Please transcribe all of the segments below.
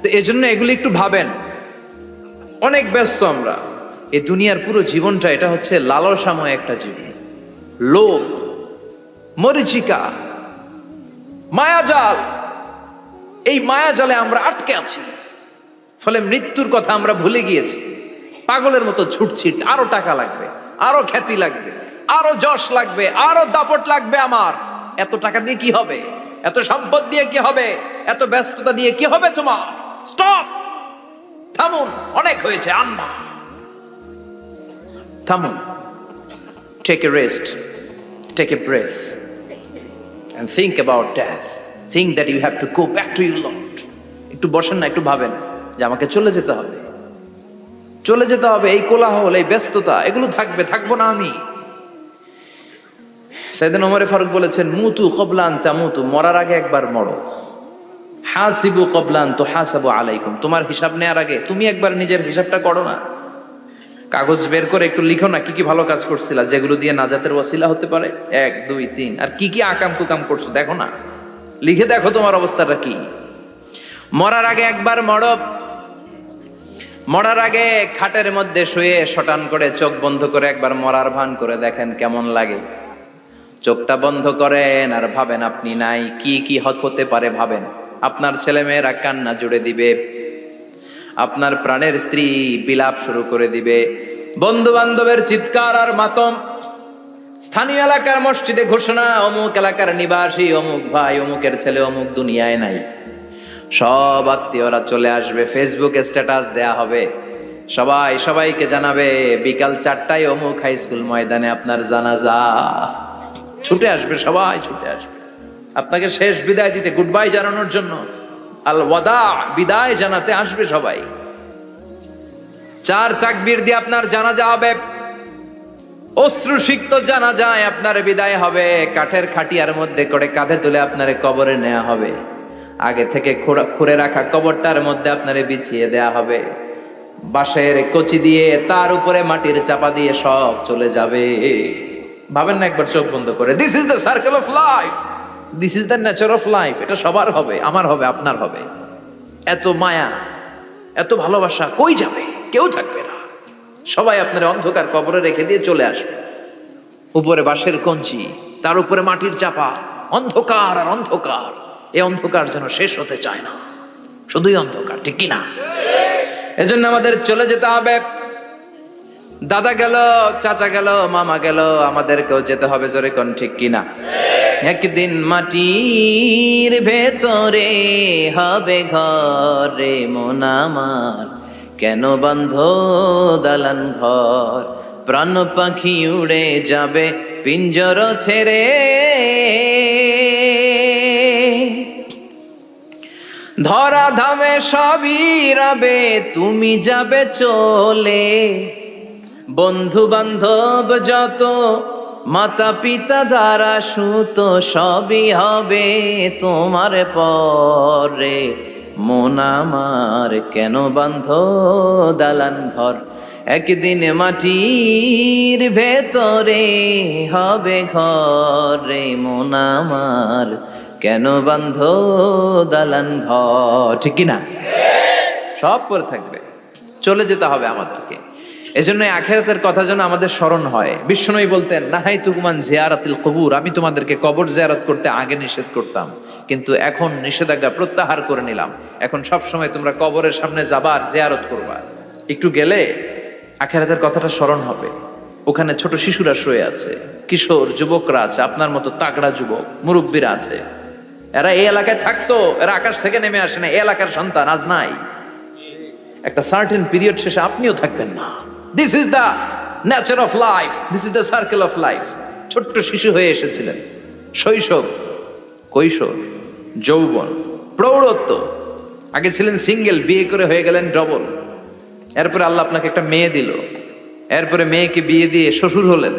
তো এজন্য এগুলি একটু ভাবেন। অনেক ব্যস্ত আমরা, এই দুনিয়ার পুরো জীবনটা এটা হচ্ছে লালসাময় একটা জীবন। লোভ, মরিচিকা, মায়াজাল, এই মায়াজালে আমরা আটকে আছি। ফলে মৃত্যুর কথা আমরা ভুলে গিয়েছি, পাগলের মতো ছুটছি। আরো টাকা লাগবে, আরো খ্যাতি লাগবে, আরো যশ লাগবে, আরো দাপট লাগবে। আমার এত টাকা দিয়ে কি হবে? এত সম্পদ দিয়ে কি হবে? এত ব্যস্ততা দিয়ে কি হবে তোমার? স্টপ, থামুন, অনেক হয়েছে। আন্না, থামুন, take a rest, take a breath and think about death. Think that you have to go back to your Lord. একটু বসেন না, একটু ভাবেন যে আমাকে চলে যেতে হবে, চলে যেতে হবে। এই কোলাহল, এই ব্যস্ততা, এগুলো থাকবে, থাকবো না আমি। সাইয়েদনা ওমর ফারুক বলেছেন, মুতু ক্বাবলা আন তামুতু, মরার আগে একবার মরো। হাসিবু ক্বাবলা আন তুহাসাবু আলাইকুম, তোমার হিসাব নেওয়ার আগে তুমি একবার নিজের হিসাবটা করো না। কাগজ বের করে একটু লিখো না, কি কি ভালো কাজ করছিলা, যেগুলো দিয়ে নাজাতের ওয়াসিলা হতে পারে। 1 2 3, আর কি কি আকাম কুকাম করছো দেখো না, লিখে দেখো তোমার অবস্থাটা কি। মরার আগে একবার মরো। মরার আগে খাটের মধ্যে শুয়ে শটান করে চোখ বন্ধ করে একবার মরার ভান করে দেখেন কেমন লাগে। চোখটা বন্ধ করেন আর ভাবেন আপনি নাই, কি কি হতে পারে ভাবেন। আপনার ছেলে মেয়েরা কান্না জুড়ে দিবে, আপনার প্রাণের স্ত্রী বিলাপ শুরু করে দিবে, বন্ধু বান্ধবের চিৎকার আর মাতম, স্থানীয় এলাকার মসজিদে ঘোষণা, অমুক এলাকার নিবাসী অমুক ভাই অমুকের ছেলে অমুক দুনিয়ায় নাই। সব আত্মীয়রা চলে আসবে, ফেসবুকে স্ট্যাটাস দেয়া হবে, সবাই সবাইকে জানাবে বিকাল 4টায় অমুক হাই স্কুল ময়দানে আপনার জানাজা। ছুটে আসবে, সবাই ছুটে আসবে আপনাকে শেষ বিদায় দিতে, গুড বাই জানানোর জন্য, আল ওয়াদা, বিদায় জানাতে আসবে সবাই। 4 তাকবীর দিয়ে আপনার জানাজা হবে, অশ্রুসিক্ত জানাজায় আপনার বিদায় হবে। কাঠের খাটিয়ার মধ্যে করে কাঁধে তুলে আপনার কবরে নেওয়া হবে। আগে থেকে খুঁড়ে রাখা কবরটার মধ্যে আপনারে বিছিয়ে দেয়া হবে। বাঁশের কচি দিয়ে তার উপরে মাটির চাপা দিয়ে সব চলে যাবে। ভাবেন না একবার চোখ বন্ধ করে, this is the circle of life, this is the nature of life. এটা সবার হবে, আমার হবে, আপনার হবে। এত মায়া, এত ভালোবাসা কই যাবে? কেউ থাকবে না, সবাই আপনার অন্ধকার কবরে রেখে দিয়ে চলে আসবে। উপরে বাঁশের কঞ্চি, তার উপরে মাটির চাপা, অন্ধকার আর অন্ধকার। এই অন্ধকার যেন শেষ হতে চায় না, শুধুই অন্ধকার, ঠিক কিনা? এজন্য আমাদের চলে যেতে হবে। দাদা গেল, চাচা গেল, মামা গেল, আমাদেরকেও যেতে হবে, জোরে কোন ঠিক কিনা? একদিন মাটির ভেতরে হবে ঘরে মন আমার, কেন বন্ধ দালান ঘর, প্রাণ পাখি উড়ে যাবে পিঞ্জর ছেড়ে। ধরা ধামে সবই রবে, তুমি যাবে চলে। বন্ধু বান্ধব যত, মাতা পিতা দ্বারা সুত, সবই হবে তোমার পরে। মন আমার কেন বান্ধ দালান ঘর, একদিন মাটির ভেতরে হবে ঘরে মন আমার, কেন বান্ধ দালান ঘর, ঠিক কিনা? সব পরে থাকবে, চলে যেতে হবে আমাদেরকে। এজন্য আখিরাতের কথা যেন আমাদের স্মরণ হয়। বিশ্বনবী বলতেন, নাহাইতুকুমান জিয়ারাতিল কবুর, আমি তোমাদেরকে কবর জিয়ারত করতে আগে নিষেধ করতাম, কিন্তু এখন নিষেধাজ্ঞা প্রত্যাহার করে নিলাম। এখন সব সময় তোমরা কবরের সামনে যাবা আর জিয়ারত করবা। একটু গেলে আখিরাতের কথাটা স্মরণ হবে। ওখানে ছোট শিশুরা শুয়ে আছে, কিশোর যুবকরা আছে, আপনার মতো তাগড়া যুবক মুরব্বীরা আছে। এরা এই এলাকায় থাকতো, এরা আকাশ থেকে নেমে আসে না, এই এলাকার সন্তান আজ নাই। একটা সার্টেন পিরিয়ড শেষে আপনিও থাকবেন না। This is the nature of life, this is the circle of life. ছোট্ট শিশু হয়ে এসেছিলেন, শৈশব, কৈশোর, যৌবন, প্রৌঢ়ত্ব। আগে ছিলেন সিঙ্গেল, বিয়ে করে হয়ে গেলেন ডবল। এরপরে আল্লাহ আপনাকে একটা মেয়ে দিল, এরপরে মেয়েকে বিয়ে দিয়ে শ্বশুর হলেন,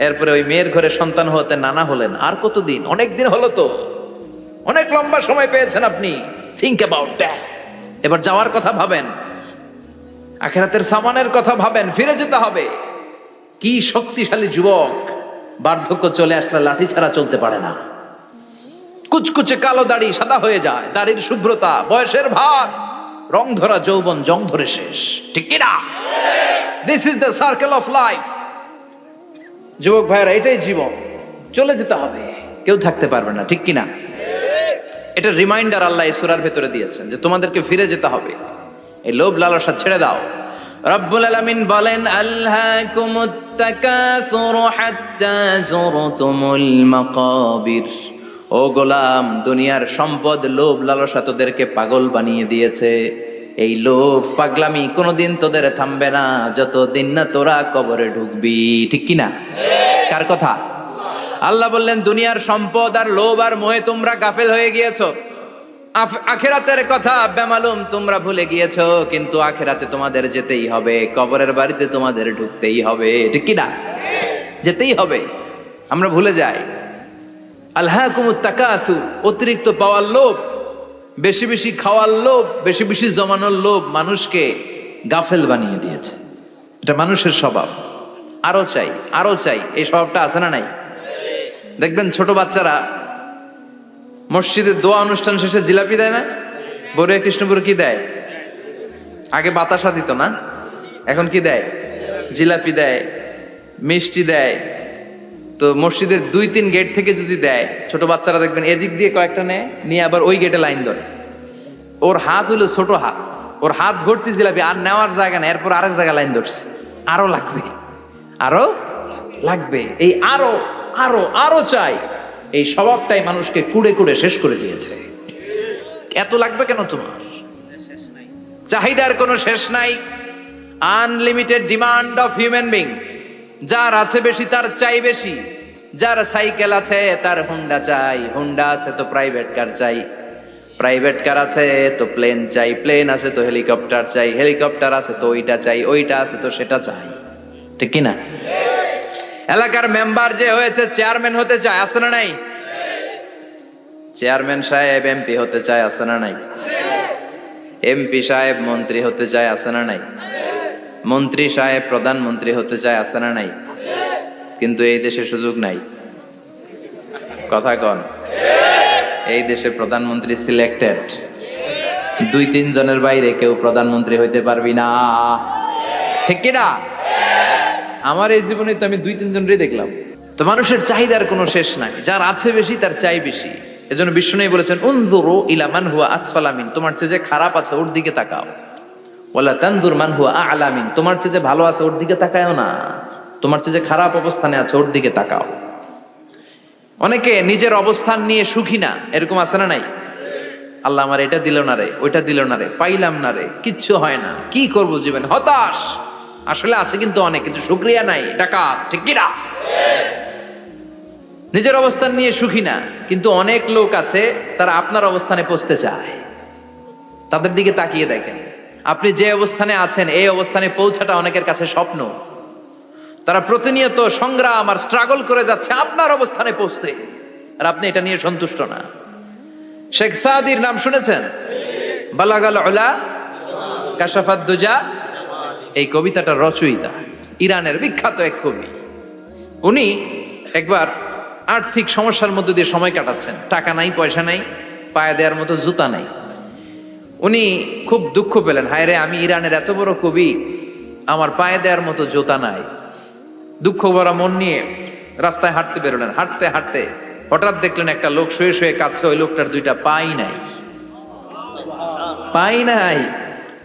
এরপরে ওই মেয়ের ঘরে সন্তান হতে নানা হলেন। আর কতদিন? অনেক দিন হলো তো, অনেক লম্বা সময় পেয়েছেন আপনি। Think about that. এবার যাওয়ার কথা ভাবেন, আখিরাতের সামানের কথা ভাবেন, ফিরে যেতে হবে। কি শক্তিশালী যুবক, বার্ধক্য চলে আসলে লাঠি ছাড়া চলতে পারে না। কুচকুচে কালো দাড়ি সাদা হয়ে যায়, দাড়ির শুভ্রতা, বয়সের ভার, রং ধরা যৌবন জং ধরে শেষ, ঠিক কিনা? This is the circle of life. যুবক ভাইরা, এটাই জীবন, চলে যেতে হবে, কেউ থাকতে পারবে না, ঠিক কিনা? এটা রিমাইন্ডার আল্লাহ এই সূরার ভেতরে দিয়েছেন যে তোমাদেরকে ফিরে যেতে হবে, এই লোভ লালসা ছেড়ে দাও। রব্বুল আলামিন বলেন, আলহাকুমুত তাকাসুরু হাত্তা যুরতুমুল মাকাবির। ও গোলাম, দুনিয়ার সম্পদ, লোভ লালসা তোদেরকে পাগল বানিয়ে দিয়েছে। এই লোভ পাগলামি কোনোদিন তোদের থামবে না যতদিন না তোরা কবরে ঢুকবি, ঠিক কিনা? কার কথা? আল্লাহ বললেন, দুনিয়ার সম্পদ আর লোভ আর মোহে তোমরা গাফেল হয়ে গিয়েছো। আখিরাতের কথা বেমালুম তোমরা ভুলে গিয়েছো, কিন্তু আখিরাতে তোমাদের যেতেই হবে, কবরের বাড়িতে তোমাদের ঢুকতেই হবে, ঠিক কিনা? যেতেই হবে, আমরা ভুলে যাই। আলহাকুমুত তাকাসুর, অতিরিক্ত পাওয়ার লোভ, বেশি বেশি খাওয়ার লোভ, বেশি বেশি জমানোর লোভ মানুষকে গাফেল বানিয়ে দিয়েছে। এটা মানুষের স্বভাব, আরো চাই আরো চাই, এই স্বভাবটা আছে না নাই? দেখবেন ছোট বাচ্চারা মসজিদে দোয়া অনুষ্ঠান শেষে জিলাপি দেয় না? বড়ুয়া কৃষ্ণপুর কি দেয়? আগে বাতাসা দিত না, এখন কি দেয়? জিলাপি দেয়, মিষ্টি দেয়। তো মসজিদের 2-3 গেট থেকে যদি দেয়, ছোট বাচ্চারা দেখবেন এদিক দিয়ে কয়েকটা নিয়ে আবার ওই গেটে লাইন ধরে। ওর হাত হলো ছোট হাত, ওর হাত ভর্তি জিলাপি, আর নেওয়ার জায়গা নেই, এরপর আরেক জায়গায় লাইন ধরছে, আরো লাগবে আরো লাগবে, এই আরো আরো আরো চাই, এই স্বভাবটাই মানুষকে কুড়ে কুড়ে শেষ করে দিয়েছে। এত লাগবে কেন তোমার? চাহিদার কোনো শেষ নাই। Unlimited demand of human being. যার আছে বেশি তার চাই বেশি। যার সাইকেল আছে তার হুন্ডা চাই, হুন্ডা আছে তো প্রাইভেট কার চাই, প্রাইভেট কার আছে তো প্লেন চাই, প্লেন আছে তো হেলিকপ্টার চাই, হেলিকপ্টার আছে তো ওইটা চাই, ওইটা আছে তো সেটা চাই, ঠিক কিনা? এলাকার মেম্বার যে হয়েছে চেয়ারম্যান হতে চায়, আছে না নাই? চেয়ারম্যান সাহেব এমপি হতে চায়, আছে না নাই? এমপি সাহেব মন্ত্রী হতে চায়, আছে না নাই? মন্ত্রী সাহেব প্রধানমন্ত্রী হতে চায়, আছে না নাই? কিন্তু এই দেশে সুযোগ নাই। কথা কন, এই দেশে প্রধানমন্ত্রী সিলেক্টেড। 2-3 জনের বাইরে কেউ প্রধানমন্ত্রী হইতে পারবি না, ঠিক কিনা? আমার এই জীবনে তো আমি 2-3 জনেরই দেখলাম। তো মানুষের চাহিদার কোনো শেষ নাই, যার আছে বেশি তার চাই বেশি। এজন্য বিষ্ণু বলেছেন, উনজুরু ইলা মান হুয়া আসফালা মিন, তোমার চেয়ে যে খারাপ আছে ওর দিকে তাকাও। ওয়ালা তানজুর মান হুয়া আ'লা মিন, তোমার চেয়ে যে ভালো আছে ওর দিকে তাকায়ও না, তোমার চেয়ে যে খারাপ অবস্থানে আছে ওর দিকে তাকাও। অনেকে নিজের অবস্থান নিয়ে সুখী না, এরকম আছে না নাই? আল্লাহ আমার এটা দিল না রে, ওইটা দিল না রে, পাইলাম না রে, কিচ্ছু হয় না, কি করব জীবন, হতাশ। আসলে আছে কিন্তু অনেক, কিন্তু শুকরিয়া নাই, ডাকাত, ঠিক কিনা? নিজের অবস্থান নিয়ে সুখী না, কিন্তু অনেক লোক আছে তারা আপনার অবস্থানে পৌঁছতে চায়। তাদের দিকে তাকিয়ে দেখেন, আপনি যে অবস্থানে আছেন এই অবস্থানে পৌঁছাটা অনেকের কাছে স্বপ্ন। তারা প্রতিনিয়ত সংগ্রাম আর স্ট্রাগল করে যাচ্ছে আপনার অবস্থানে পৌঁছতে, আর আপনি এটা নিয়ে সন্তুষ্ট না। শেখ সাদির নাম শুনেছেন? বালাগাল উলা কাশাফাত দুজা, এই কবিতাটা রচয়িতা, ইরানের বিখ্যাত এক কবি। উনি একবার আর্থিক সমস্যার মধ্যে দিয়ে সময় কাটাচ্ছেন, টাকা নাই, পয়সা নাই, পায়ে দেওয়ার মতো জুতা নাই। উনি খুব দুঃখ পেলেন, হায় রে, আমি ইরানের এত বড় কবি, আমার পায়ে দেওয়ার মতো জুতা নাই। দুঃখ ভরা মন নিয়ে রাস্তায় হাঁটতে বেরোলেন। হাঁটতে হাঁটতে হঠাৎ দেখলেন একটা লোক শুয়ে শুয়ে কাঁদছে, ওই লোকটার 2টা পাই নাই, পাই নাই।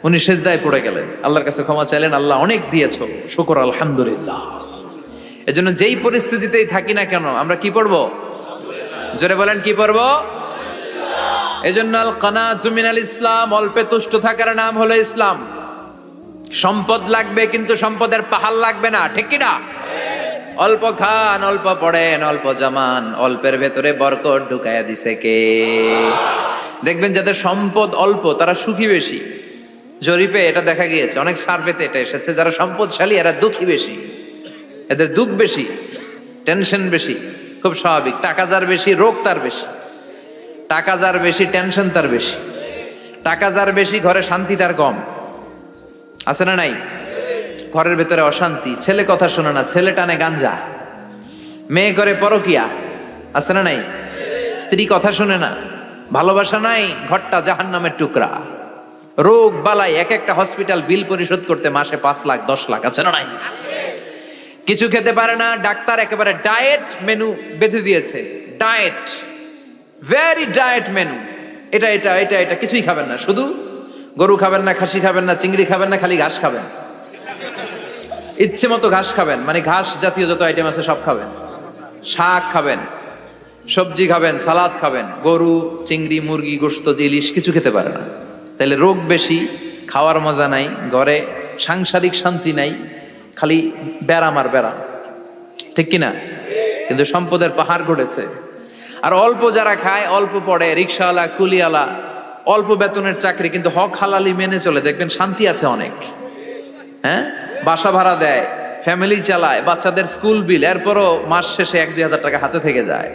উনি সেজদায় পড়ে গেলেন, আল্লাহর কাছে ক্ষমা চাইলেন, আল্লাহ অনেক দিয়েছো, শুকর আলহামদুলিল্লাহ। এজন্য যেই পরিস্থিতিতেই থাকি না কেন আমরা কি পড়বো? জোরে বলেন, কি পড়বো? এজন্য আল কানাতু মিনাল ইসলাম, অল্পে তুষ্ট থাকার নাম হলো ইসলাম। সম্পদ লাগবে কিন্তু সম্পদের পাহাড় লাগবে না, ঠিক কিনা? অল্প খান, অল্প পড়েন, অল্প জামান, অল্পের ভেতরে বরকত ঢুকাইয়া দিছে কে? দেখবেন যাদের সম্পদ অল্প তারা সুখী বেশি। জরিপে এটা দেখা গিয়েছে, অনেক সার্ভেতে এটা এসেছে, যারা সম্পদশালী এরা দুঃখী বেশি, এদের দুঃখ বেশি, টেনশন বেশি। খুব স্বাভাবিক, টাকা যার বেশি রোগ তার বেশি, টাকা যার বেশি টেনশন তার বেশি, টাকা যার বেশি ঘরে শান্তি তার কম, আছে না নাই? ঘরের ভেতরে অশান্তি, ছেলে কথা শোনে না, ছেলে টানে গাঞ্জা, মেয়ে করে পরকিয়া, আছে না নাই? স্ত্রী কথা শোনে না, ভালোবাসা নাই, ঘরটা জাহান্নামের টুকরা। রোগ বালাই, এক একটা হসপিটাল বিল পরিশোধ করতে মাসে 5 লাখ 10 লাখ, আছে না নাই? কিছু খেতে পারে না, ডাক্তার একেবারে ডায়েট মেনু বেঁধে দিয়েছে। ডায়েট, ভেরি ডায়েট মেনু, এটা এটা এটা এটা কিছুই খাবেন না, শুধু গরু খাবেন না, খাসি খাবেন না, চিংড়ি খাবেন না, খালি ঘাস খাবেন, ইচ্ছে মতো ঘাস খাবেন, মানে ঘাস জাতীয় যত আইটেম আছে সব খাবেন, শাক খাবেন, সবজি খাবেন, সালাদ খাবেন। গরু, চিংড়ি, মুরগি, গোশত, ইলিশ কিছু খেতে পারে না। তাহলে রোগ বেশি, খাওয়ার মজা নাই, ঘরে সাংসারিক শান্তি নাই, খালি ব্যারাম আর ব্যারাম, ঠিক কিনা? কিন্তু সম্পদের পাহাড় গড়েছে। আর অল্প যারা খায়, অল্প পড়ে, রিক্সাওয়ালা, কুলিওয়ালা, অল্প বেতনের চাকরি, কিন্তু হক হালালি মেনে চলে, দেখবেন শান্তি আছে অনেক। হ্যাঁ, বাসা ভাড়া দেয়, ফ্যামিলি চালায়, বাচ্চাদের স্কুল বিল, এরপরও মাস শেষে 1-2 হাজার টাকা হাতে থেকে যায়।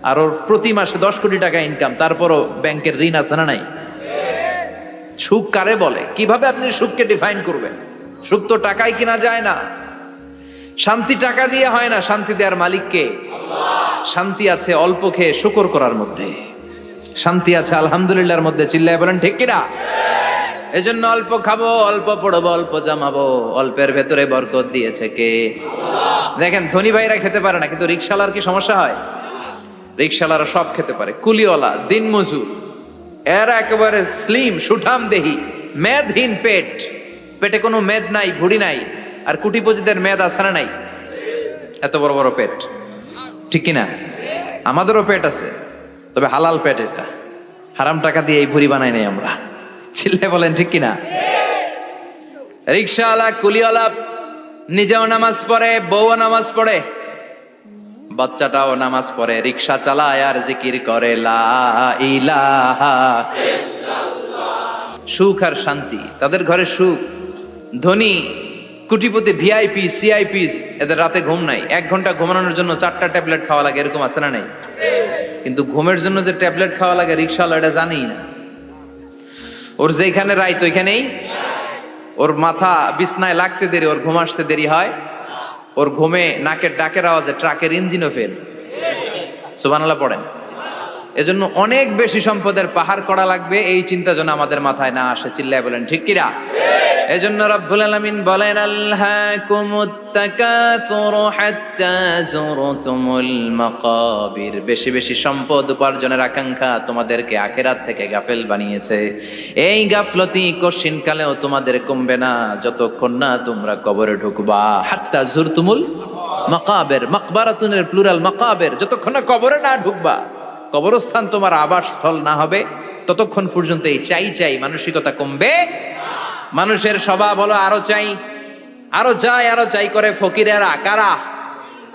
আর ওর প্রতি মাসে 10 কোটি টাকা ইনকাম, তারপরও ব্যাংকের ঋণ আছে না নাই? সুখ কারে বলে? কিভাবে আপনি সুখকে ডিফাইন করবেন? সুখ তো টাকায় কিনা যায় না, শান্তি টাকা দিয়ে হয় না, শান্তি দেওয়ার মালিক কে? শান্তি আছে অল্প খেয়ে শুকর করার মধ্যে, শান্তি আছে আলহামদুলিল্লাহর মধ্যে। চিল্লায় বলেন ঠিক কিনা? এজন্য অল্প খাবো, অল্প পড়বো, অল্প জামাবো, অল্পের ভেতরে বরকত দিয়েছে কে? দেখেন, ধনী ভাইরা খেতে পারে না, কিন্তু রিক্সাওয়ালার কি সমস্যা হয়? রিক্সাওয়ালারা সব খেতে পারে। কুলিওয়ালা, দিন মজুর, এরা একেবারে স্লিম সুঠাম দেহি, মেদহীন পেট, পেটে কোনো মেদ নাই, ভুড়ি নাই। আর কুটিপতিদের মেদ আছে না নাই? এত বড় বড় পেট, ঠিক কিনা? আমাদেরও পেট আছে, তবে হালাল পেট, এটা হারাম টাকা দিয়ে এই ভুড়ি বানাই নাই আমরা। চিল্লে বলেন ঠিক কিনা? রিক্সাওয়ালা, কুলিওয়ালা নিজেও নামাজ পড়ে, বউও নামাজ পড়ে, বাচ্চাটাও নামাজ পড়ে, রিক্সা চালায় আর জিকির করে লা ইলাহা ইল্লাল্লাহ। সুখ আর শান্তি, তাদের ঘরে সুখ। ধনী, কোটিপতি, ভিআইপি, সিআইপি, এদের রাতে ঘুম নাই, 1 ঘন্টা ঘুমানোর জন্য 4টা ট্যাবলেট খাওয়া লাগে, এরকম আছে না নাই? কিন্তু ঘুমের জন্য যে ট্যাবলেট খাওয়া লাগে রিক্সাওয়ালা এটা জানেই না। ওর যেখানে রাইত ওইখানেই, ওর মাথা বিছনায় লাগতে দেরি, ওর ঘুম আসতে দেরি হয়, ওর ঘুমে নাকের ডাকের আওয়াজে ট্রাকের ইঞ্জিনও ফেল। সুবহানাল্লাহ পড়েন। এজন্য অনেক বেশি সম্পদের পাহাড় করা লাগবে, এই চিন্তা যেন আমাদের মাথায় না আসে। চিল্লায় বলেন ঠিক কিনা? এজন্য রব্বুল আলামিন বলেন, আল্লাকুমুত তাকাসুরু হাত্তা যুরতুমুল মাকাবির। বেশি বেশি সম্পদ উপার্জনের আকাঙ্ক্ষা তোমাদেরকে আখিরাত থেকে গাফেল বানিয়েছে। এই গাফলতি কশিনকালেও তোমাদের কমবে না যতক্ষণ না তোমরা কবরে ঢুকবা। হাত্তা যুরতুমুল মাকাবির, মাকবারাতুনের প্লুরাল মাকাবির, যতক্ষণ না কবরে না ঢুকবা, কবরস্থান তোমার আবাসস্থল না হবে, ততক্ষণ পর্যন্ত এই চাই চাই মানসিকতা কমবে। মানুষের স্বভাব হলো আরো চাই, আরো চাই, আরো চাই করে। ফকিরেরা কারা?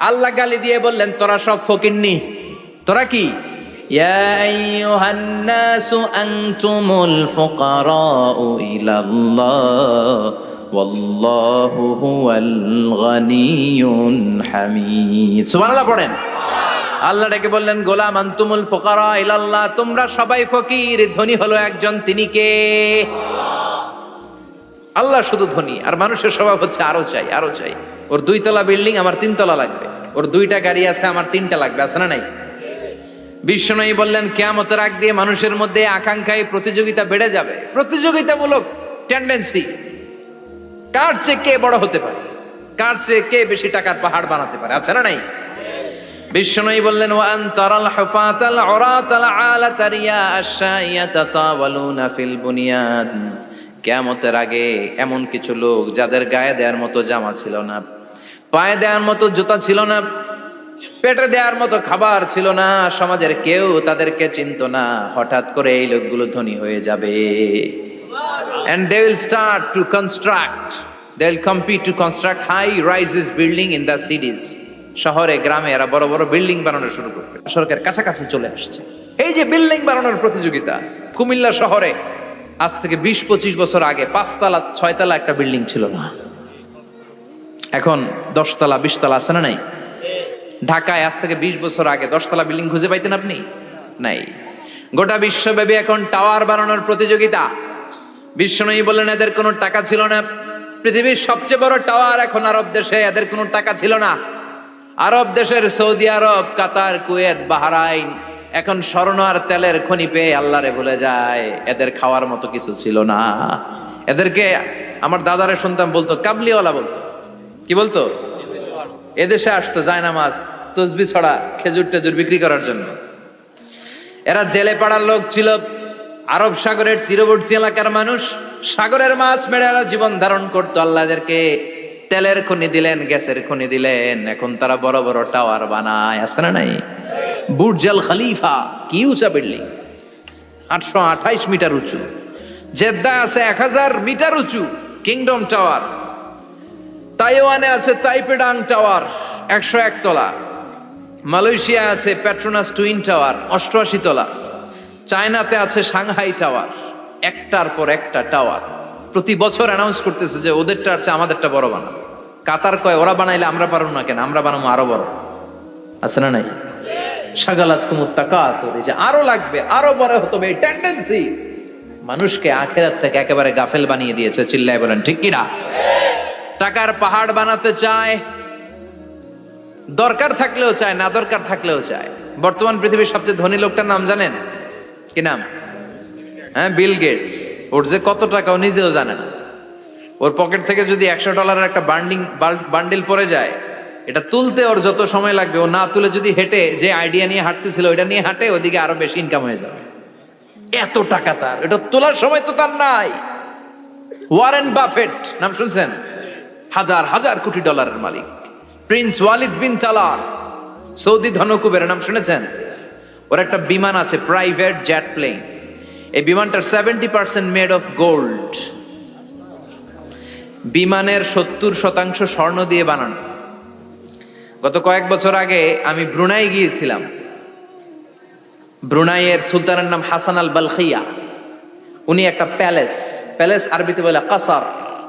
আল্লাহ গালি দিয়ে বললেন, তোরা সব ফকিরনি। তোরা কি? ইয়া আইয়ুহান নাসু আনতুমুল ফুকারাউ ইলাল্লাহ ওয়াল্লাহু হুয়াল গানিয়ুল হামিদ। সুবহানাল্লাহ পড়েন। আল্লাহ ডেকে বললেন, গোলাম আনতুমুল ফুকারা ইলাল্লাহ, তোমরা সবাই ফকির, ধনী হলো একজন, তিনি কে? আল্লাহ শুধু ধনী। আর মানুষের স্বভাব হচ্ছে আরো চাই, আরো চাই। ওর 2 তলা বিল্ডিং, আমার 3 তলা লাগবে। ওর 2টা গাড়ি আছে, আমার 3টা লাগবে, আছে না নাই? বিশ্বনবী বললেন, কিয়ামতের আগ দিয়ে মানুষের মধ্যে আকাঙ্ক্ষায় প্রতিযোগিতা বেড়ে যাবে, প্রতিযোগিতামূলক টেন্ডেন্সি। কার চেয়ে কে বড় হতে পারে, কার চেয়ে কে বেশি টাকার পাহাড় বানাতে পারে, আছে না নাই? বিশ্বনবী বললেন, ওয়া আনতারাল হুফাতাল উরাতাল আলাতা রিয়া আশ-শাইয়াতা তাওয়ালুনা ফিল বুনিয়ান। কিয়ামতের আগে এমন কিছু লোক যাদের গায়ে দেওয়ার মতো জামা ছিল না, পায়ে দেওয়ার মতো জুতা ছিল না, পেটে দেওয়ার মতো খাবার ছিল না, সমাজের কেউ তাদেরকে চিনতো না। হঠাৎ করে এই লোকগুলো ধনী হয়ে যাবে। And they will start to construct, they will compete to construct high rises building in the cities. শহরে গ্রামে এরা বড় বড় বিল্ডিং বানানো শুরু করবে। সরকার কাছাকাছি চলে আসছে। এই যে বিল্ডিং বানানোর প্রতিযোগিতা, কুমিল্লা শহরে আজ থেকে 20-25 বছর আগে 5 তলা 6 তলা একটা বিল্ডিং ছিল না, এখন 10 তলা 20 তলা, আছে না নাই? ঢাকায় আজ থেকে 20 বছর আগে 10 তলা বিল্ডিং খুঁজে পাইতেন আপনি? নাই। গোটা বিশ্বব্যাপী এখন টাওয়ার বানানোর প্রতিযোগিতা। বিশ্বনবী বললেন, এদের কোনো টাকা ছিল না। পৃথিবীর সবচেয়ে বড় টাওয়ার এখন আরব দেশে, এদের কোনো টাকা ছিল না। আরব দেশের সৌদি আরব, কাতার, কুয়েত, বাহরাইন, এখন স্বর্ণ আর তেলের খনি পেয়ে আল্লাহরে ভুলে যায়। এদের খাওয়ার মতো কিছু ছিল না। এদেরকে আমার দাদারে শুনতাম বলতো কাবলিওয়ালা বলতো। কি বলতো? এদেশে আসতো জায়নামাজ তসবি ছড়া খেজুর টেজুর বিক্রি করার জন্য। এরা জেলে পাড়ার লোক ছিল, আরব সাগরের তীরবর্তী এলাকার মানুষ। সাগরের মাছ মেরে এরা জীবন ধারণ করতো। আল্লাহ এদেরকে তেলের খনি দিলেন, গ্যাসের খনি দিলেন। এখন তারা বড় বড় টাওয়ার বানায়, আছে না নাই? বুর্জ আল খলিফা, কি উঁচা বিল্ডিং, 828 মিটার উঁচু। জেদ্দায় আছে 1000 মিটার উঁচু কিংডম টাওয়ার। তাইওয়ানে আছে তাইপেডাং টাওয়ার 101 তলা। মালয়েশিয়া আছে পেট্রোনাস টুইন টাওয়ার 88 তলা। চায়নাতে আছে সাংহাই টাওয়ার, একটার পর একটা টাওয়ার। প্রতি বছর অ্যানাউন্স করতেছে যে ওদেরটা আছে আমাদেরটা বড় বানাবো। কাতার কয় ওরা বানাইলে আমরা পারবো না কেন, আমরা বানাবো আরো বড়। আছে না নাই? শাগালাত কুমুত তাকাসুর, যে আরো লাগবে, আরো বড় হতে হবে, এই টেন্ডেন্সি মানুষকে আখিরাত থেকে একেবারে গাফেল বানিয়ে দিয়েছে। চিল্লায় বলেন ঠিক কিনা? টাকার পাহাড় বানাতে চায়, দরকার থাকলেও চায়, না দরকার থাকলেও চায়। বর্তমান পৃথিবীর সবচেয়ে ধনী লোকটার নাম জানেন? কি নাম? হ্যাঁ, বিল গেটস। ওর যে কত টাকা ও নিজেও জানে না। ওর পকেট থেকে যদি $100 একটা বান্ডিল পড়ে যায়, এটা তুলতে ওর যত সময় লাগবে, ও না তুলে যদি হেঁটে যে আইডিয়া নিয়ে হাঁটতেছিল ওইটা নিয়ে হাঁটে, ওদিকে আরো বেশি ইনকাম হয়ে যাবে। এত টাকা তার, এটা তোলার সময় তো তার নাই। ওয়ারেন বাফেট নাম শুনছেন? হাজার হাজার কোটি ডলারের মালিক। Prince Walid bin Talal, Saudi ধনকুবের নাম শুনেছেন? ওর একটা বিমান আছে, প্রাইভেট জেট প্লেন। এই বিমানটার 70% মেড অফ গোল্ড। বিমানের 70% স্বর্ণ দিয়ে বানানো। গত কয়েক বছর আগে আমি ব্রুনাই গিয়েছিলাম। ব্রুনাইয়ের সুলতানের নাম হাসান আল বালখিয়া। উনি একটা প্যালেস আরবিতে বলে কাসার,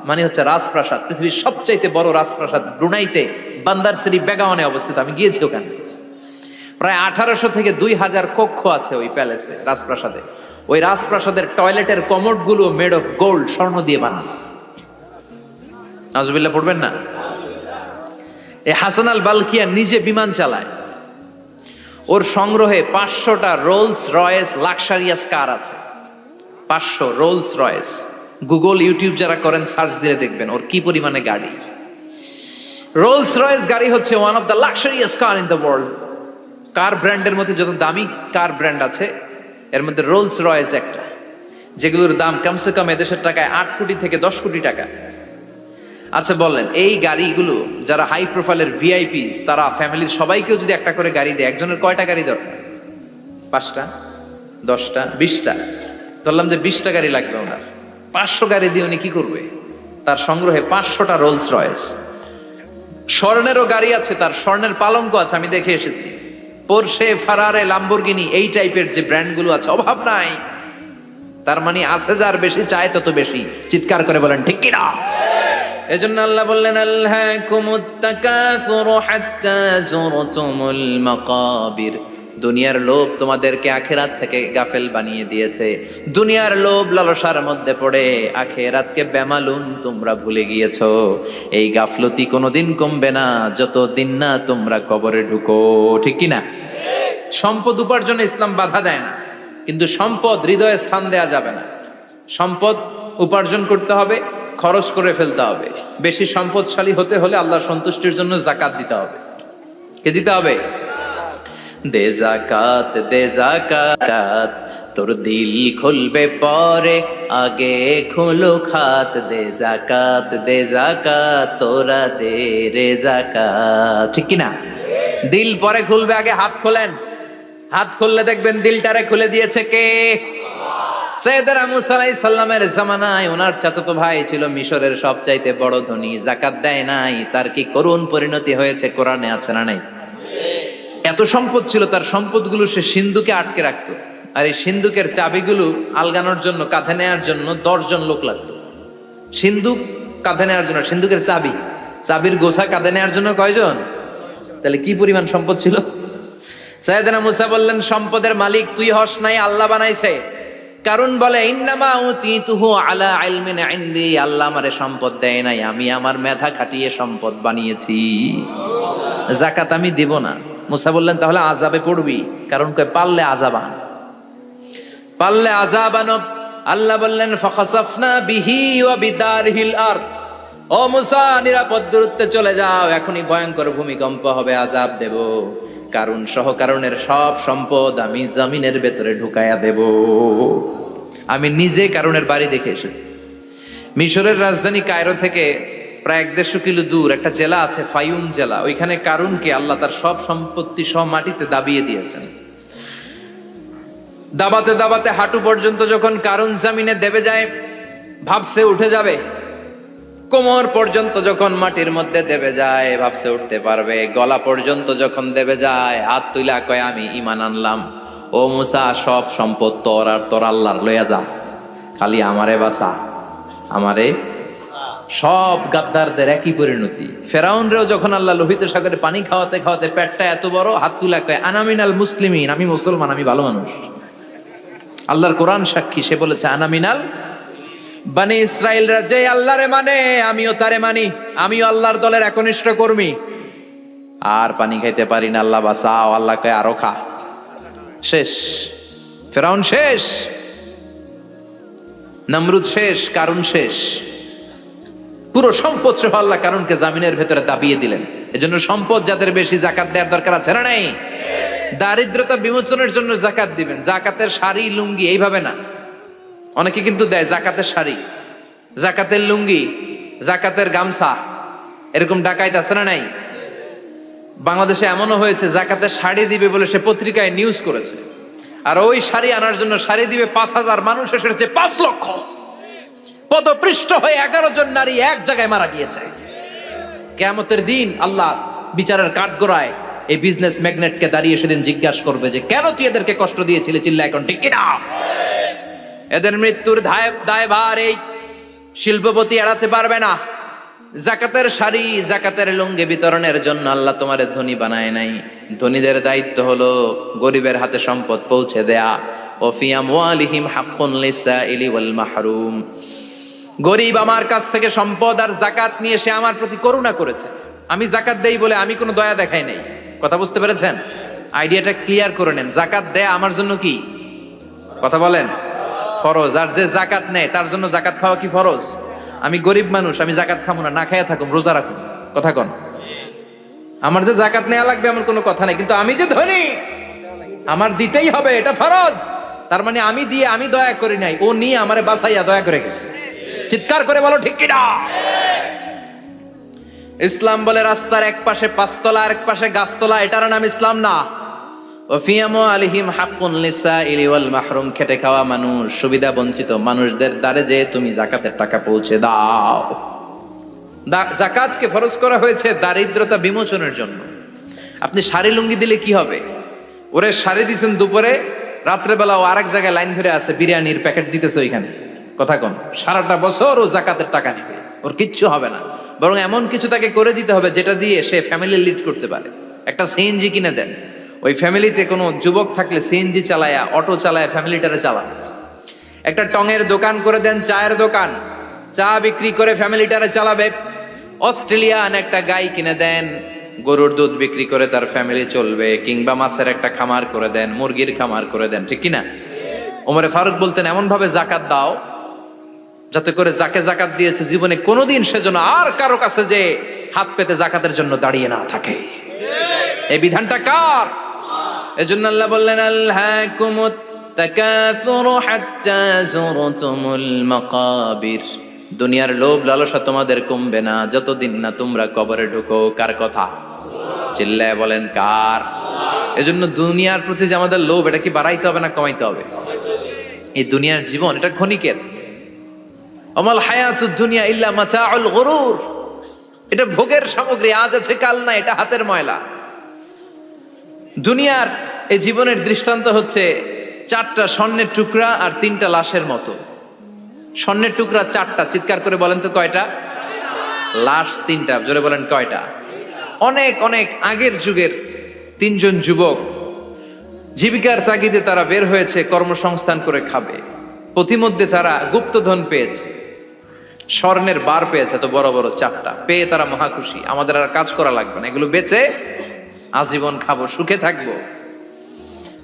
মানে হচ্ছে রাজপ্রাসাদ। পৃথিবীর সবচাইতে বড় রাজপ্রাসাদ ব্রুনাইতে বান্দার সিরি বেগাওয়ানে অবস্থিত। আমি গিয়েছি ওখানে। প্রায় 1800 থেকে 2000 কক্ষ আছে ওই প্যালেসে, রাজপ্রাসাদে। ওই রাজপ্রাসাদের টয়লেটের কমোড গুলো মেড অফ গোল্ড, স্বর্ণ দিয়ে বানানো। নাউজুবিল্লাহ পড়বেন না? এই হাসান আল বালখিয়া নিজে বিমান চালায়। ওর সংগ্রহে 500টা রোলস রয়েস লাক্সারিয়াস কার আছে। 500 রোলস রয়েস। গুগল ইউটিউব যারা করেন সার্চ দিলে দেখবেন ওর কি পরিমাণে গাড়ি। রোলস রয়েস গাড়ি হচ্ছে one of the luxurious car in the world. Car ব্র্যান্ডের মধ্যে যত দামি কার ব্র্যান্ড আছে এর মধ্যে রোলস রয়েস একটা, যেগুলোর দাম কমসে কম এদেশের টাকায় 8 কোটি থেকে 10 কোটি টাকা। আচ্ছা বলেন, এই গাড়িগুলো যারা হাই প্রোফাইলের ভিআইপিস, তারা ফ্যামিলির সবাইকেও যদি একটা করে গাড়ি দেয়, একজনের কয়টা গাড়ি দরকার? 5টা, 10টা, 20টা। ধরলাম যে 20টা গাড়ি লাগবে ওনার। 500 গাড়ি দিয়ে উনি কি করবে? তার সংগ্রহে 500টা রোলস রয়েস। স্বর্ণেরও গাড়ি আছে তার, স্বর্ণের পালঙ্ক আছে, আমি দেখে এসেছি। পোরশে, ফারারে, লাম্বরগিনি, এই টাইপের যে ব্র্যান্ড গুলো আছে, অভাব নাই। তার মানে আছে, যার বেশি চায় তত বেশি। চিৎকার করে বলেন ঠিক কিনা? এজন্য আল্লাহ বললেন আল্লাকুমুত তাকাসুরু হাত্তা যুরতুমুল মাকাবির। দুনিয়ার লোভ তোমাদেরকে আখিরাত থেকে গাফেল বানিয়ে দিয়েছে। দুনিয়ার লোভ লালসার মধ্যে পড়ে আখিরাতকে বেমালুম তোমরা ভুলে গিয়েছো। এই গাফলতি কোনোদিন কমবে না যতদিন না তোমরা কবরে ঢুকো। ঠিক কি না? সম্পদ উপার্জনে ইসলাম বাধা দেয় না, কিন্তু সম্পদ হৃদয়ে স্থান দেয়া যাবে না। সম্পদ উপার্জন করতে হবে, খরচ করে ফেলতে হবে। বেশি সম্পদশালী হতে হলে আল্লাহর সন্তুষ্টির জন্য যাকাত দিতে হবে। কে দিতে হবে? দে যাকাত, দে যাকাত, তোর দিল খুলবে পরে, আগে খোলো খাত। দে যাকাত, দে যাকাত, তোরা দে রে যাকাত। ঠিক কিনা? দিল পরে খুলবে, আগে হাত খোলেন। হাত খুললে দেখবেন দিলটারে খুলে দিয়েছে কে? সাইয়েদনা মুসা আলাইহিস সালামের জামানায় ওনার চাচাতো ভাই ছিল মিশরের সবচাইতে বড় ধনী, যাকাত দেয় নাই। তার কি করুণ পরিণতি হয়েছে কোরআনে আছে না নাই? এত সম্পদ ছিল, তার সম্পদগুলো সে সিন্ধুকে আটকে রাখতো। আর এই সিন্ধুকের চাবিগুলো আলগানোর জন্য, কাঁধে নেওয়ার জন্য 10 জন লোক লাগতো। সিন্ধুক কাঁধে নেওয়ার জন্য, সিন্ধুকের চাবির গোছা কাঁধে নেওয়ার জন্য কয়জন? তাহলে কি পরিমাণ সম্পদ ছিল? সাইয়েদনা মুসা বললেন, সম্পদের মালিক তুই হস নাই, আল্লাহ বানাইছে। কারণ বলে ইন্নামা উতিতুহু আলা ইলমিন ইনদি, আল্লাহ আমারে সম্পদ দেয় নাই, আমি আমার মেধা খাটিয়ে সম্পদ বানিয়েছি। যাকাত আমি দিব না, মুসা বললেন তাহলে আযাবে পড়বি, কারণ কয় পারলে আযাবান, পারলে আযাবান। আল্লাহ বললেন ফাখাসাফনা বিহি ওয়া বিদারহিল আরদ, ও মুসা নিরাপদ দূরত্বে চলে যাও, এখনই ভয়ঙ্কর ভূমিকম্প হবে, আযাব দেব, কারণ সহ কারণের সব সম্পদ আমি জমিনের ভেতরে ঢুকায়া দেব। আমি নিজে কারণের বাড়ি দেখে এসেছি। মিশরের রাজধানী কায়রো থেকে প্রায় 150 কিলো দূর একটা জেলা আছে, ফায়ুম জেলা। ওইখানে কারুনকে আল্লাহ তার সব সম্পত্তি সব মাটিতে দাবিয়ে দিয়েছেন। দাবাতে দাবাতে হাঁটু পর্যন্ত যখন কারুন জামিনে দেবে যায়, ভাবছে উঠে যাবে। কোমর পর্যন্ত যখন মাটির মধ্যে দেবে যায়, ভাবছে উঠতে পারবে। গলা পর্যন্ত যখন দেবে যায়, হাত তুইলা কয় আমি ঈমান আনলাম। ও মুসা, সব সম্পদ তোর আর তোর আল্লাহর লইয়া যা, খালি আমারে বাঁচা, আমারে। সব গাদ্দারদের একই পরিণতি। ফেরাউনরেও যখন আল্লাহ লোহিত সাগরে পানি খাওয়াতে খাওয়াতে পেটটা এত বড়, হাত তুলা কয় আনা মিনাল মুসলিমিন, আমি মুসলমান, আমি ভালো মানুষ। আল্লাহর কোরআন সাক্ষী, সে বলেছে আনা মিনাল। বনি ইসরাইলরা যে আল্লাহরে মানে, আমিও তারে মানি, আমিও আল্লাহর দলের একনিষ্ঠ কর্মী। আর পানি খাইতে পারি না, আল্লাহ বাঁচাও। আল্লাহ কয় আরো খা। শেষ, ফেরাউন শেষ, নমরুদ শেষ, কারুন শেষ। পুরো সম্পদ সহ আল্লাহ কারুনকে জামিনের ভেতরে দাবিয়ে দিলেন। এজন্য সম্পদ যাদের বেশি জাকাত দেওয়ার দরকার আছে না নাই? দারিদ্রতা বিমোচনের জন্য জাকাত দিবেন। জাকাতের শাড়ি লুঙ্গি এইভাবে না, অনেকে কিন্তু দেয় জাকাতের শাড়ি, জাকাতের লুঙ্গি, জাকাতের গামছা, এরকম ডাকাইত আছে না নাই? বাংলাদেশে এমনও হয়েছে জাকাতের শাড়ি দিবে বলে সে পত্রিকায় নিউজ করেছে, আর ওই শাড়ি আনার জন্য শাড়ি দিবে 5,000 মানুষ এসেছে 5 লক্ষ। পদপৃষ্ঠ হয়ে 11 জন নারী এক জায়গায় মারা গিয়েছে। কিয়ামতের দিন আল্লাহ বিচারের কাঠগড়ায় এই বিজনেস ম্যাগনেটকে দাঁড়িয়ে সেদিন জিজ্ঞাসা করবে যে কেন তুই এদেরকে কষ্ট দিয়েছিলি? চিল্লা এখন ঠিক কিনা? এদের মৃত্যুর দায়ভার এই শিল্পপতি এড়াতে পারবে না। জাকাতের শাড়ি, জাকাতের লুঙ্গি বিতরণের জন্য আল্লাহ তোমারে ধনী বানায় নাই। ধনীদের দায়িত্ব হলো গরিবের হাতে সম্পদ পৌঁছে দেয়া। ওফি আমওয়ালিহিম হাক্কুন লিসাইলি ওয়াল মাহরুম। গরিব আমার কাছ থেকে সম্পদ আর জাকাত নিয়ে সে আমার প্রতি করুণা করেছে। আমি জাকাত দেই বলে আমি কোনো দয়া দেখাই নাই। কথা বুঝতে পেরেছেন? আইডিয়াটা ক্লিয়ার করে নেন। জাকাত দেয়া আমার জন্য কি? কথা বলেন, ফরজ। আর যে জাকাত নেয় তার জন্য জাকাত খাওয়া কি ফরজ? আমি গরিব মানুষ, আমি জাকাত খাবো না, না খাইয়া থাকুম, রোজা রাখুন। কথা কন। আমার যে জাকাত নেওয়া লাগবে এমন কোনো কথা নাই, কিন্তু আমি যে ধনী আমার দিতেই হবে, এটা ফরজ। তার মানে আমি দিয়ে আমি দয়া করি নাই, ও নিয়ে আমারে বাঁচাইয়া দয়া করে গেছে। চিৎকার করে বলো ঠিক কিনা? ইসলাম বলে রাস্তার এক পাশে 5 তলা আর এক পাশে গাছতলা, এটার নাম ইসলাম না। ওফি আমওয়ালিহিম হাক্কুন লিসাইলি ওয়াল মাহরুম। খেটে খাওয়া মানুষ, সুবিধা বঞ্চিত মানুষদের দ্বারে যে তুমি জাকাতের টাকা পৌঁছে দাও। জাকাতকে ফরজ করা হয়েছে দারিদ্রতা বিমোচনের জন্য। আপনি শাড়ি লুঙ্গি দিলে কি হবে? ওরে শাড়ি দিচ্ছেন দুপুরে, রাত্রে বেলা ও আরেক জায়গায় লাইন ধরে আছে, বিরিয়ানির প্যাকেট দিতেছে ওইখানে। কথা কন। সারাটা বছর ও জাকাতের টাকা নেবে, ওর কিচ্ছু হবে না। বরং এমন কিছু তাকে করে দিতে হবে যেটা দিয়ে সে ফ্যামিলি লিড করতে পারে। একটা সিএনজি কিনে দেন, ওই ফ্যামিলিতে কোনো যুবক থাকলে সিএনজি চালায়া, অটো চালায়া ফ্যামিলিটারে চালান। একটা টঙের দোকান করে দেন, চায়ের দোকান, চা বিক্রি করে ফ্যামিলিটারে চালাবে। অস্ট্রেলিয়ান একটা গাই কিনে দেন, গরুর দুধ বিক্রি করে তার ফ্যামিলি চলবে। কিংবা মাছের একটা খামার করে দেন, মুরগির খামার করে দেন, ঠিক কিনা? ওমরে ফারুক বলতেন এমন ভাবে জাকাত দাও যাতে করে যাকে জাকাত দিয়েছে জীবনে কোনোদিন সেজন্য আর কারো কাছে যে হাত পেতে জাকাতের জন্য দাঁড়িয়ে না থাকে। এই বিধানটা কার? এজন্য আল্লাহ বললেন আলহাকুমুত তাকাসুরু হাত্তা যুরতুমুল মাকাবির। দুনিয়ার লোভ লালসা তোমাদের কমবে না যতদিন না তোমরা কবরে ঢুকো। কার কথা? চিল্লায় বলেন কার? এজন্য দুনিয়ার প্রতি যে আমাদের লোভ, এটা কি বাড়াইতে হবে না কমাইতে হবে? এই দুনিয়ার জীবন এটা ক্ষণিকের। আমাল হায়াতুদ দুনিয়া ইল্লা মাতাউল গুরুর। এটা ভোগের সামগ্রী, আজ আছে কাল না, এটা হাতের ময়লা। দুনিয়ার এই জীবনের দৃষ্টান্ত হচ্ছে 4টা স্বর্ণের টুকরা আর 3টা লাশের মতো। স্বর্ণের টুকরা 4টা, চিৎকার করে বলেন তো কয়টা? লাশ 3টা, জোরে বলেন কয়টা? অনেক অনেক আগের যুগের 3 জন যুবক জীবিকার তাগিদে তারা বের হয়েছে কর্মসংস্থান করে খাবে। পথিমধ্যে তারা গুপ্তধন পেয়েছে, স্বর্ণের বার পেয়েছে, তো বড় বড় 4টা পেয়ে তারা মহা খুশি। আমাদের আর কাজ করা লাগবে না, এগুলো বেচে আজীবন খাবো, সুখে থাকবো।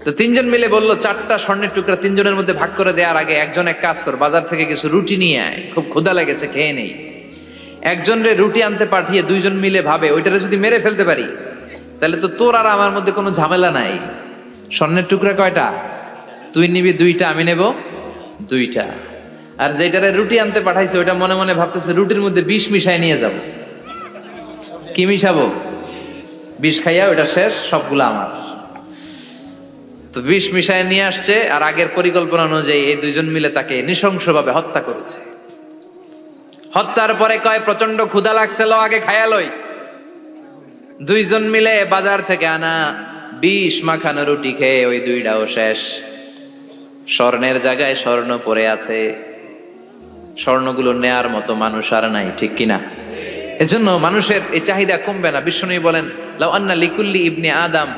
তো তিনজন মিলে বলল 4টা স্বর্ণের টুকরা তিনজনের মধ্যে ভাগ করে দেওয়ার আগে একজন এক কাজ কর, বাজার থেকে কিছু রুটি নিয়ে আয়, খুব ক্ষুধা লেগেছে, খেয়ে নেই। একজনরে রুটি আনতে পাঠিয়ে দুইজন মিলে ভাবে ওইটারে যদি মেরে ফেলতে পারি তাহলে তো তোর আর আমার মধ্যে কোনো ঝামেলা নাই। স্বর্ণের টুকরা কয়টা? তুই নিবি 2টা, আমি নেব 2টা। আর যেটারে রুটি আনতে পাঠাইছে ওইটা মনে মনে ভাবতেছে রুটির মধ্যে বিষ মিশাই নিয়ে যাব। কি মিশাবো? বিষ খাইয়া ওইটা শেষ, সবগুলো আমার। তো বিষ মিশাই নিয়ে আসছে, আর আগের পরিকল্পনা অনুযায়ী এই দুইজন মিলে তাকে নৃশংসভাবে হত্যা করেছে। হত্যার পরে কয় প্রচন্ড ক্ষুধা লাগছে, লো আগে খায়া লই। দুইজন মিলে বাজার থেকে আনা বিষ মাখানো রুটি খেয়ে ওই 2টাও শেষ। স্বর্ণের জায়গায় স্বর্ণ পড়ে আছে, স্বর্ণগুলো নেয়ার মতো মানুষ আর নাই, ঠিক কিনা? এজন্য মানুষের এই চাহিদা কমবে না। বিশ্বনবী বলেন, লাউ আন্না লিকুল্লি ইবনে আদম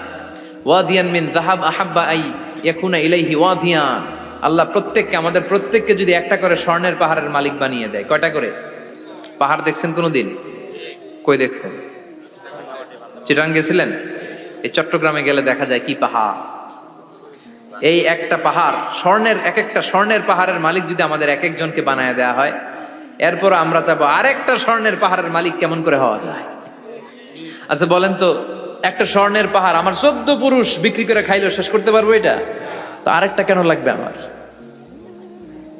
ওয়াদিয়ান মিন যাহাব আহাব্বা আই ইয়াকুনা ইলাইহি ওয়াদিয়ান। আল্লাহ প্রত্যেককে, আমাদের প্রত্যেককে যদি একটা করে স্বর্ণের পাহাড়ের মালিক বানিয়ে দেয়। কয়টা করে পাহাড় দেখছেন কোনোদিন? কই দেখছেন? চিটাং গেছিলেন? এই চট্টগ্রামে গেলে দেখা যায় কি পাহাড়। এই একটা পাহাড় স্বর্ণের, এক একটা স্বর্ণের পাহাড়ের মালিক যদি আমাদের এক একজনকে বানায় দেওয়া হয়, এরপর আমরা চাবো আরেকটা স্বর্ণের পাহাড়ের মালিক কেমন করে হওয়া যায়। আচ্ছা বলেন তো, একটা স্বর্ণের পাহাড় আমার 14 পুরুষ বিক্রি করে খাইলেও শেষ করতে পারবো এটা? তো আরেকটা কেন লাগবে আমার?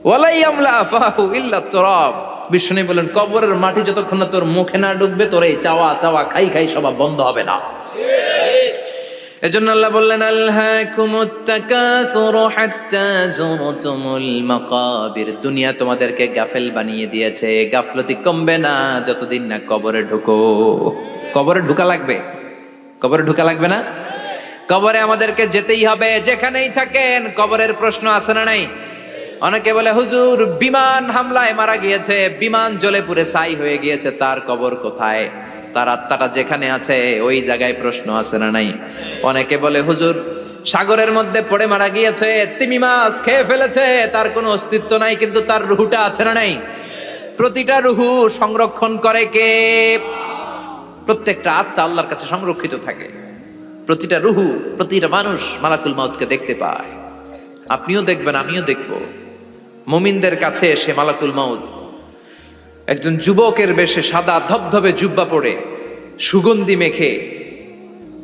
ওয়ালা ইয়ামলা আফাহু ইল্লা তুরাব। বিষ্ণু বলেন, কবরের মাটি যতক্ষণ না তোর মুখে না ঢুকবে, তোর এই চাওয়া চাওয়া খাই খাই সব বন্ধ হবে না। এজন্য আল্লাহ বললেন, আলহাকুমুত তাকাসুরু হাত্তা যুরতুমুল মাকাবির। দুনিয়া তোমাদেরকে গাফেল বানিয়ে দিয়েছে, গাফলতি কমবে না যতদিন না কবরে ঢুকো। কবরে ঢুকা লাগবে, কবরে ঢুকা লাগবে না? কবরে আমাদেরকে যেতেই হবে, যেখানেই থাকেন। কবরের প্রশ্ন আছে না নাই? অনেকে বলে, হুজুর বিমান হামলায় মারা গিয়েছে, বিমান জ্বলে পুড়ে ছাই হয়ে গিয়েছে, তার কবর কোথায়? তার আত্মাটা যেখানে আছে ওই জায়গায় প্রশ্ন আছে না নাই? অনেকে বলে, হুজুর সাগরের মধ্যে পড়ে মারা গিয়েছে, তিমি মাছ খেয়ে ফেলেছে, তার কোনো অস্তিত্ব নাই, কিন্তু তার রুহুটা আছে না নাই? প্রতিটা রুহু সংরক্ষণ করে কে? প্রত্যেকটা আত্মা আল্লাহর কাছে সংরক্ষিত থাকে। প্রতিটা রুহু, প্রতিটা মানুষ মালাকুল মাউতকে দেখতে পায়। আপনিও দেখবেন, আমিও দেখব। মুমিনদের কাছে এসে মালাকুল মাউত একজন যুবকের বেশে সাদা ধবধবে জুব্বা পরে সুগন্ধি মেখে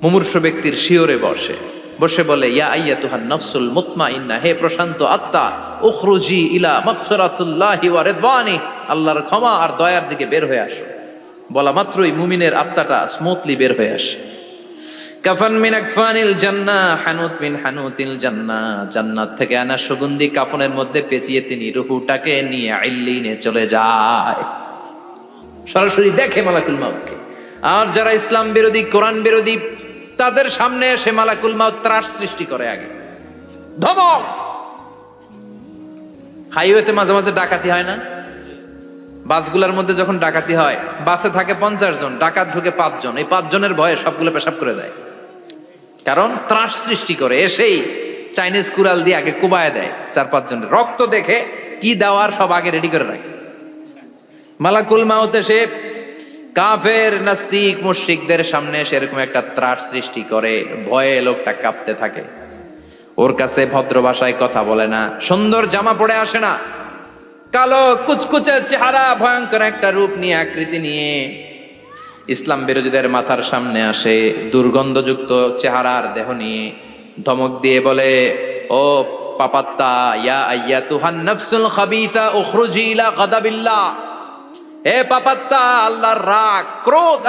মুমূর্ষু ব্যক্তির শিয়রে বসে বসে বলে, ইয়া আইয়াতুহান নাফসুল মুতমাইন্না, হে প্রশান্ত আত্মা, উখরুজি ইলা মাগফিরাতুল্লাহি ওয়া রিদওয়ানি, আল্লাহর ক্ষমা আর দয়ার দিকে বের হয়ে আসো। বলা মাত্রই মুমিনের আত্মাটা স্মুথলি বের হয়ে আসে। কাফান মিন আকফানিল জান্নাহ, হানুত মিন হানুতিল জান্নাহ, জান্নাত থেকে আনা সুগন্ধি কাফনের মধ্যে পেঁচিয়ে তিনি রূহটাকে নিয়ে ইল্লিনে চলে যায়। সরাসরি দেখে মালাকুল মাউতকে। আর যারা ইসলাম বিরোধী, কোরআন বিরোধী, তাদের সামনে এসে মালাকুল মাউত ত্রাস সৃষ্টি করে। আগে ধমক। হাইওয়েতে মাঝে মাঝে ডাকাতি হয় না? বাসগুলোর মধ্যে যখন ডাকাতি হয়, বাসে থাকে 50 জন, ডাকাত ঢুকে 5 জন। এই 5 জনের ভয়ে সবগুলো পেশাব করে দেয়, কারণ ত্রাস সৃষ্টি করে। এসেই চাইনিজ কুড়াল দিয়ে আগে কুবায় দেয় 4-5 জনের। রক্ত দেখে কি দেওয়ার সব আগে রেডি করে রাখে। মালাকুল মাউত এসে কাফের নাস্তিক মুশরিকদের সামনে সেরকম একটা ত্রাস সৃষ্টি করে, ভয়ে লোকটা কাঁপতে থাকে। ওর কাছে ভদ্র ভাষায় কথা বলে না, সুন্দর জামা পরে আসে না, কালো কুচকুচে চেহারা, ভয়ঙ্কর একটা রূপ নিয়ে, আকৃতি নিয়ে ইসলাম বিরোধীদের মাথার সামনে আসে, দুর্গন্ধযুক্ত চেহারার দেহ নিয়ে ধমক দিয়ে বলে, ও পাপাত্তা, ইয়া আইয়াতুহান নাফসুল খাবিসা উখরুজি ইলা গাদাবিল্লাহ, হে পাপাত্তা, আল্লাহর রাগ, ক্রোধ